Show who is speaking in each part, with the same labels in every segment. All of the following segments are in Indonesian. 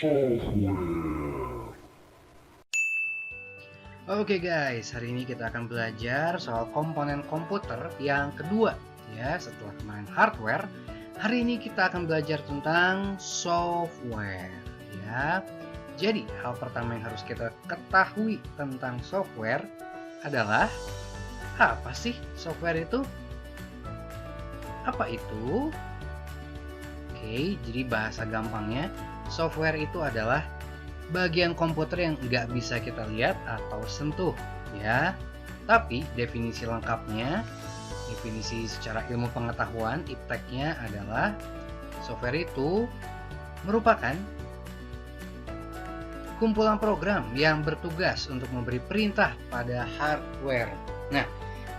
Speaker 1: software.
Speaker 2: Oke guys, hari ini kita akan belajar soal komponen komputer yang kedua ya. Setelah kemarin hardware, hari ini kita akan belajar tentang software ya. Jadi hal pertama yang harus kita ketahui tentang software adalah apa sih software itu? Apa itu? Oke, jadi bahasa gampangnya software itu adalah bagian komputer yang nggak bisa kita lihat atau sentuh ya. Tapi definisi lengkapnya, definisi secara ilmu pengetahuan, ipteknya adalah software itu merupakan kumpulan program yang bertugas untuk memberi perintah pada hardware. Nah,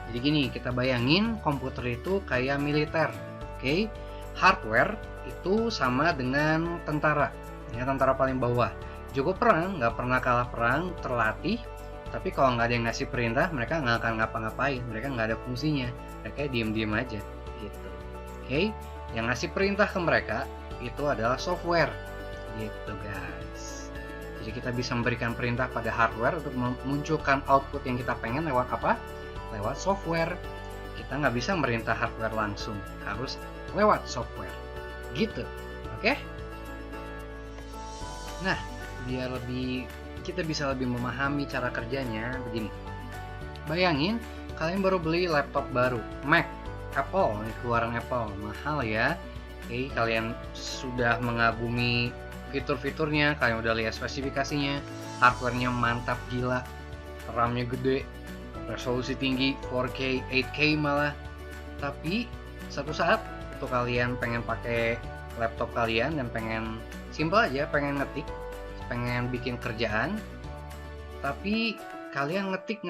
Speaker 2: jadi gini, kita bayangin komputer itu kayak militer. Oke, hardware itu sama dengan tentara ya, tentara paling bawah. Jago perang, nggak pernah kalah perang, terlatih. Tapi kalau nggak ada yang ngasih perintah, mereka nggak akan ngapa-ngapain. Mereka nggak ada fungsinya. Mereka diem-diem aja, gitu. Oke, yang ngasih perintah ke mereka itu adalah software, gitu guys. Jadi kita bisa memberikan perintah pada hardware untuk memunculkan output yang kita pengen lewat apa? Lewat software. Kita nggak bisa merintah hardware langsung, harus lewat software, gitu. Oke? Nah, biar kita bisa lebih memahami cara kerjanya begini. Bayangin kalian baru beli laptop baru, Mac, Apple, ini keluaran Apple, mahal ya. Oke, kalian sudah mengagumi fitur-fiturnya, kalian udah lihat spesifikasinya, hardware-nya mantap gila, RAM-nya gede, resolusi tinggi, 4K, 8K malah. Tapi satu saat waktu kalian pengen pakai laptop kalian dan pengen simple aja, pengen ngetik, pengen bikin kerjaan, tapi kalian ngetik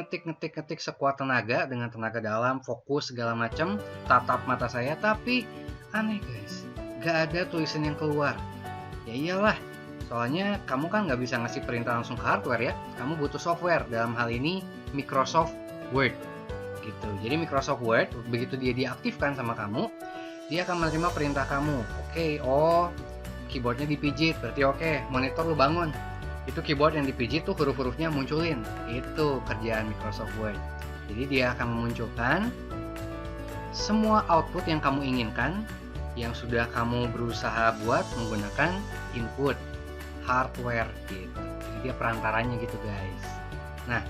Speaker 2: sekuat tenaga dengan tenaga dalam, fokus segala macam, tatap mata saya, tapi aneh guys, gak ada tulisan yang keluar. Ya iyalah, soalnya kamu kan nggak bisa ngasih perintah langsung ke hardware ya, kamu butuh software, dalam hal ini Microsoft Word gitu. Jadi Microsoft Word begitu dia diaktifkan sama kamu, dia akan menerima perintah kamu. Oke, keyboardnya dipijit, berarti oke, monitor lu bangun. Itu keyboard yang dipijit tuh huruf-hurufnya munculin. Itu kerjaan Microsoft Word. Jadi dia akan memunculkan semua output yang kamu inginkan, yang sudah kamu berusaha buat menggunakan input hardware gitu. Jadi dia perantaranya gitu guys. Nah,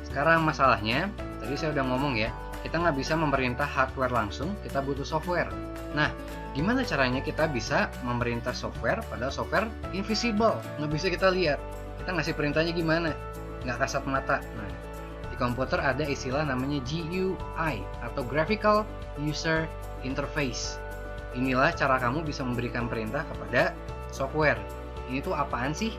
Speaker 2: sekarang masalahnya, tadi saya udah ngomong ya, kita nggak bisa memerintah hardware langsung, kita butuh software. Nah, gimana caranya kita bisa memerintah software padahal software invisible, nggak bisa kita lihat? Kita ngasih perintahnya gimana? Nggak kasat mata. Nah, di komputer ada istilah namanya GUI atau Graphical User Interface. Inilah cara kamu bisa memberikan perintah kepada software. Ini tuh apaan sih?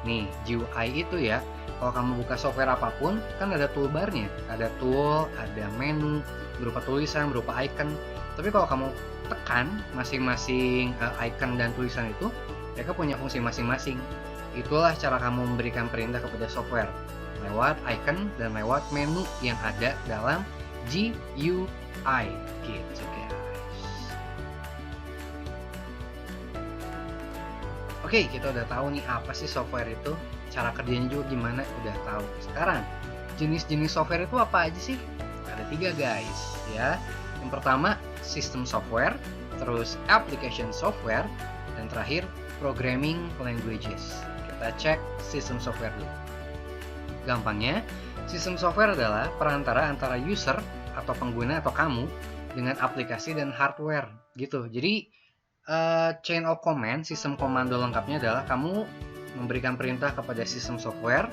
Speaker 2: Nih, GUI itu ya, kalau kamu buka software apapun, kan ada toolbarnya. Ada tool, ada menu, berupa tulisan, berupa icon. Tapi kalau kamu tekan masing-masing icon dan tulisan itu, mereka punya fungsi masing-masing. Itulah cara kamu memberikan perintah kepada software, lewat icon dan lewat menu yang ada dalam GUI gitu guys. Oke, kita udah tahu nih apa sih software itu, cara kerjanya juga gimana, udah tahu. Sekarang, jenis-jenis software itu apa aja sih? Ada 3 guys ya. Yang pertama, system software, terus application software, dan terakhir programming languages. Kita cek system software dulu. Gampangnya, system software adalah perantara antara user atau pengguna atau kamu dengan aplikasi dan hardware gitu. Jadi chain of command, sistem komando lengkapnya adalah kamu memberikan perintah kepada sistem software,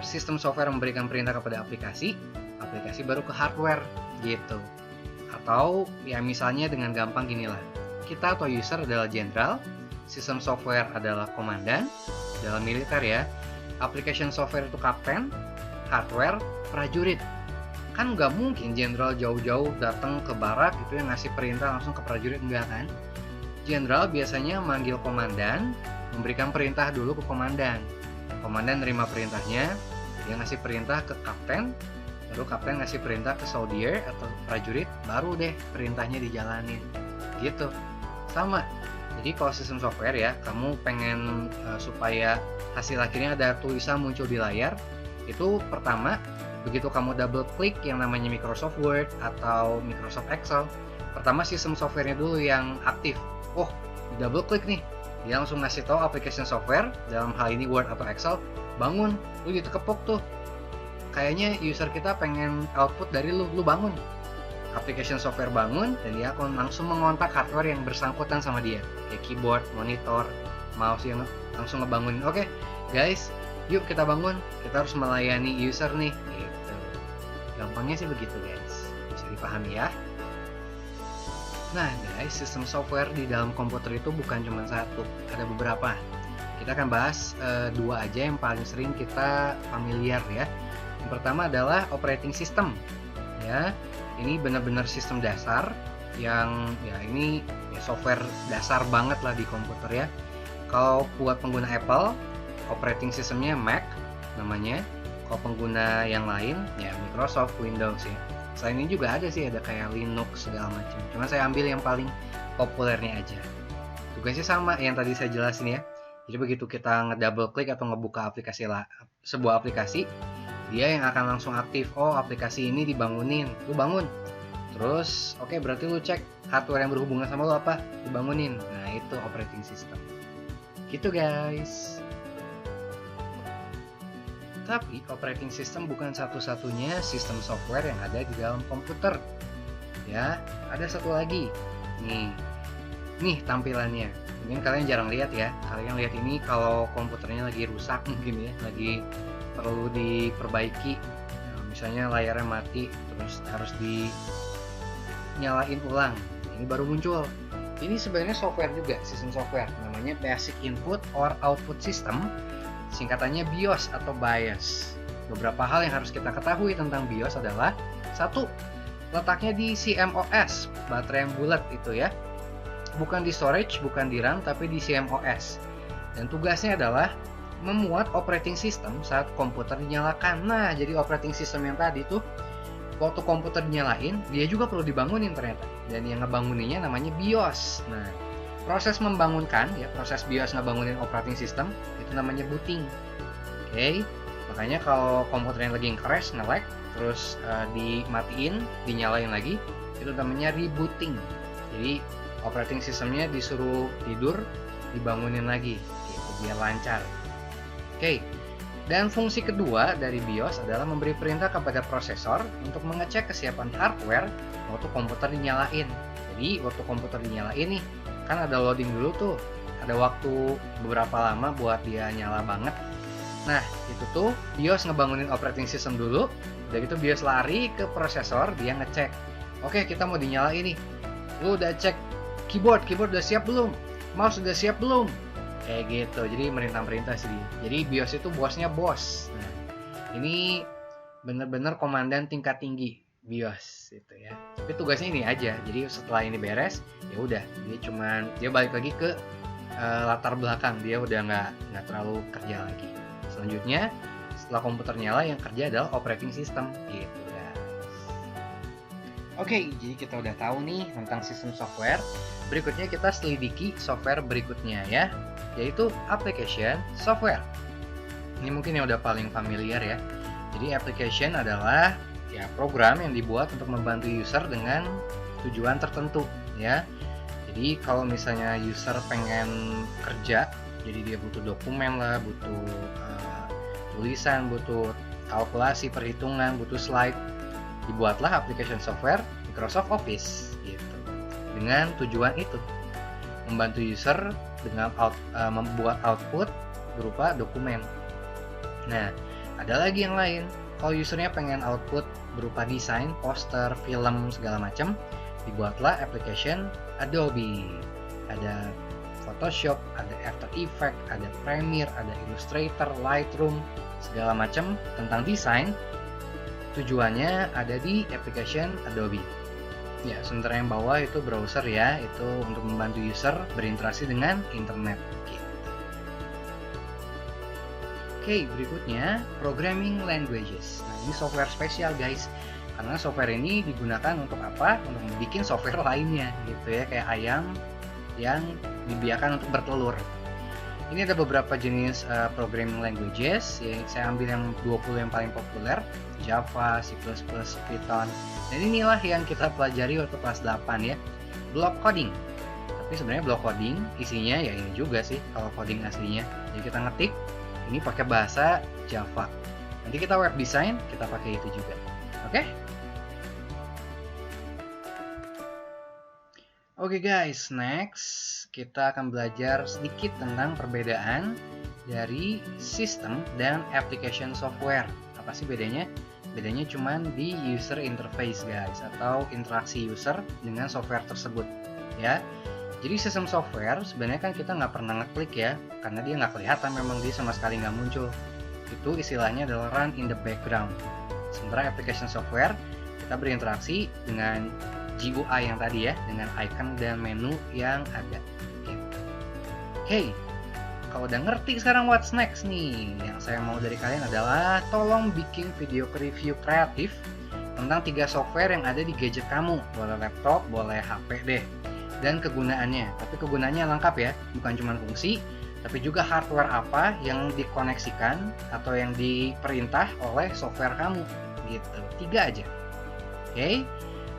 Speaker 2: sistem software memberikan perintah kepada aplikasi, aplikasi baru ke hardware gitu. Atau ya misalnya dengan gampang ginilah, kita atau user adalah jenderal, sistem software adalah komandan dalam militer ya, application software itu kapten, hardware prajurit. Kan nggak mungkin jenderal jauh-jauh datang ke barak gitu yang ngasih perintah langsung ke prajurit, enggak kan? Jenderal biasanya manggil komandan, memberikan perintah dulu ke komandan. Komandan nerima perintahnya, dia ngasih perintah ke kapten, baru kapten ngasih perintah ke soldier atau prajurit, baru deh perintahnya dijalanin. Gitu. Sama, Jadi kalau sistem software ya, kamu pengen supaya hasil akhirnya ada tulisan muncul di layar, itu pertama, begitu kamu double klik yang namanya Microsoft Word atau Microsoft Excel, pertama sistem softwarenya dulu yang aktif. Oh, di double klik nih, dia langsung ngasih tahu application software, dalam hal ini Word atau Excel, bangun, lu dikepok tuh. Kayaknya user kita pengen output dari lu bangun. Application software bangun, dan dia akan langsung mengontak hardware yang bersangkutan sama dia, kayak keyboard, monitor, mouse yang langsung ngebangunin. Oke, guys, yuk kita bangun, kita harus melayani user nih, gitu. Gampangnya sih begitu guys, bisa dipahami ya. Nah guys, sistem software di dalam komputer itu bukan cuma satu, ada beberapa. Kita akan bahas dua aja yang paling sering kita familiar ya. Yang pertama adalah operating system, ya. Ini benar-benar sistem dasar yang ya ini ya software dasar banget lah di komputer ya. Kalau buat pengguna Apple, operating systemnya Mac namanya. Kalau pengguna yang lain ya Microsoft Windows ya. Selain ini juga ada sih, ada kayak Linux segala macam. Cuma saya ambil yang paling populernya aja. Tugasnya sama yang tadi saya jelasin ya. Jadi begitu kita ngedouble klik atau ngebuka aplikasi sebuah aplikasi, dia yang akan langsung aktif. Oh, aplikasi ini dibangunin, lu bangun. Terus oke, berarti lu cek hardware yang berhubungan sama lu apa, dibangunin. Nah itu operating system gitu guys. Tapi operating system bukan satu-satunya sistem software yang ada di dalam komputer ya. Ada satu lagi nih tampilannya. Mungkin kalian jarang lihat ya. Kalian lihat ini kalau komputernya lagi rusak mungkin ya, lagi perlu diperbaiki. Nah, misalnya layarnya mati, terus harus dinyalain ulang. Ini baru muncul. Ini sebenarnya software juga, sistem software. Namanya Basic Input or Output System. Singkatannya BIOS atau BIOS. Beberapa hal yang harus kita ketahui tentang BIOS adalah: satu, letaknya di CMOS, baterai yang bulat itu ya. Bukan di storage, bukan di RAM, tapi di CMOS. Dan tugasnya adalah memuat operating system saat komputer dinyalakan. Nah, jadi operating system yang tadi tuh waktu komputer dinyalain, dia juga perlu dibangunin ternyata. Dan yang ngebanguninnya namanya BIOS. Nah, proses membangunkan ya, proses BIOS ngebangunin operating system itu namanya booting. Oke. Makanya kalau komputer yang lagi crash, nge-lag, terus dimatiin, dinyalain lagi, itu namanya rebooting. Jadi operating systemnya disuruh tidur, dibangunin lagi gitu, biar lancar. Oke. Dan fungsi kedua dari BIOS adalah memberi perintah kepada prosesor untuk mengecek kesiapan hardware waktu komputer dinyalain. Jadi waktu komputer dinyalain nih, kan ada loading dulu tuh, ada waktu beberapa lama buat dia nyala banget. Nah itu tuh BIOS ngebangunin operating system dulu, udah gitu BIOS lari ke prosesor, dia ngecek, oke kita mau dinyalain nih, lu udah cek keyboard udah siap belum, mouse udah siap belum, kayak gitu. Jadi merintah-perintah sih. Jadi BIOS itu bosnya bos. Nah, ini bener-bener komandan tingkat tinggi BIOS itu ya. Tapi tugasnya ini aja. Jadi setelah ini beres, ya udah dia balik lagi ke latar belakang. Dia udah nggak terlalu kerja lagi. Selanjutnya setelah komputer nyala, yang kerja adalah operating system gitu guys. Oke, jadi kita udah tahu nih tentang sistem software. Berikutnya kita selidiki software berikutnya ya, yaitu application software. Ini mungkin yang udah paling familiar ya. Jadi application adalah ya program yang dibuat untuk membantu user dengan tujuan tertentu ya. Jadi kalau misalnya user pengen kerja, jadi dia butuh dokumen lah, butuh tulisan, butuh kalkulasi, perhitungan, butuh slide, dibuatlah application software Microsoft Office gitu. Dengan tujuan itu, membantu user dengan membuat output berupa dokumen. Nah, ada lagi yang lain. Kalau usernya pengen output berupa desain, poster, film, segala macam, dibuatlah application Adobe. Ada Photoshop, ada After Effects, ada Premiere, ada Illustrator, Lightroom, segala macam tentang desain. Tujuannya ada di application Adobe. Ya, sementara yang bawah itu browser ya, itu untuk membantu user berinteraksi dengan internet. Oke, berikutnya programming languages. Nah, ini software spesial guys, karena software ini digunakan untuk apa? Untuk membuat software lainnya gitu ya, kayak ayam yang dibiarkan untuk bertelur. Ini ada beberapa jenis programming languages, ya, saya ambil yang 20 yang paling populer, Java, C++, Python, dan inilah yang kita pelajari waktu kelas 8 ya, block coding. Tapi sebenarnya block coding isinya ya ini juga sih kalau coding aslinya. Jadi kita ngetik, ini pakai bahasa Java. Nanti kita web design, kita pakai itu juga. Oke? Oke guys, next kita akan belajar sedikit tentang perbedaan dari sistem dan application software. Apa sih bedanya? Bedanya cuma di user interface guys, atau interaksi user dengan software tersebut ya. Jadi sistem software sebenarnya kan kita nggak pernah ngeklik ya, karena dia nggak kelihatan, memang dia sama sekali nggak muncul. Itu istilahnya adalah run in the background. Sementara application software kita berinteraksi dengan GUI yang tadi ya, dengan icon dan menu yang ada. Oke, kalau udah ngerti sekarang what's next nih, yang saya mau dari kalian adalah tolong bikin video review kreatif tentang 3 software yang ada di gadget kamu. Boleh laptop, boleh HP deh. Dan kegunaannya, tapi kegunaannya lengkap ya, bukan cuma fungsi, tapi juga hardware apa yang dikoneksikan atau yang diperintah oleh software kamu gitu. 3 aja. Oke.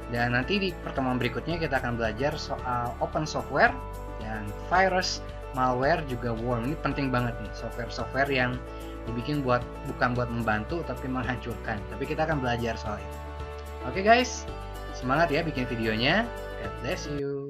Speaker 2: Dan nanti di pertemuan berikutnya kita akan belajar soal open software dan virus, malware, juga worm. Ini penting banget nih, software-software yang dibikin bukan buat membantu tapi menghancurkan. Tapi kita akan belajar soal itu. Oke guys, semangat ya bikin videonya. God bless you.